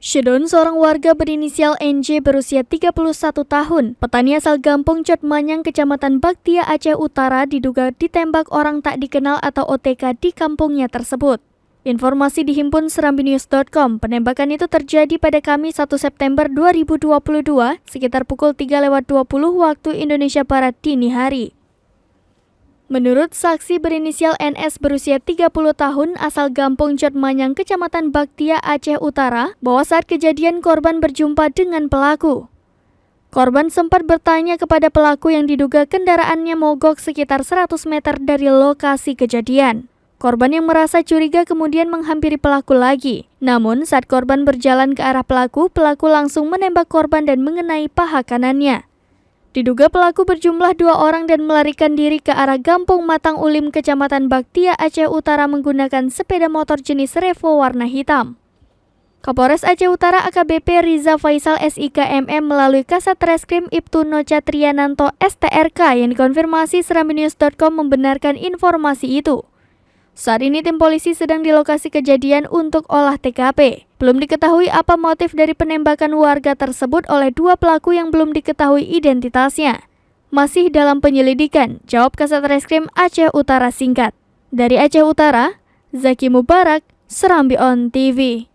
Syedon, seorang warga berinisial NJ berusia 31 tahun, petani asal Gampong Cotmanyang, Kecamatan Baktia, Aceh Utara, diduga ditembak orang tak dikenal atau OTK di kampungnya tersebut. Informasi dihimpun serambinews.com, penembakan itu terjadi pada Kamis 1 September 2022, sekitar pukul 3:20 waktu Indonesia Barat dini hari. Menurut saksi berinisial NS berusia 30 tahun asal Gampong Cotmanyang, Kecamatan Baktia, Aceh Utara, bahwa saat kejadian korban berjumpa dengan pelaku. Korban sempat bertanya kepada pelaku yang diduga kendaraannya mogok sekitar 100 meter dari lokasi kejadian. Korban yang merasa curiga kemudian menghampiri pelaku lagi. Namun saat korban berjalan ke arah pelaku langsung menembak korban dan mengenai paha kanannya. Diduga pelaku berjumlah 2 orang dan melarikan diri ke arah Gampong Matang Ulim, Kecamatan Baktia, Aceh Utara menggunakan sepeda motor jenis Revo warna hitam. Kapolres Aceh Utara AKBP Riza Faisal SIK MM melalui Kasat Reskrim Ibtu Nocha Triananto STRK yang dikonfirmasi serambinews.com membenarkan informasi itu. Saat ini tim polisi sedang di lokasi kejadian untuk olah TKP. Belum diketahui apa motif dari penembakan warga tersebut oleh 2 pelaku yang belum diketahui identitasnya. Masih dalam penyelidikan, jawab Kasat Reskrim Aceh Utara singkat. Dari Aceh Utara, Zaki Mubarak, Serambi On TV.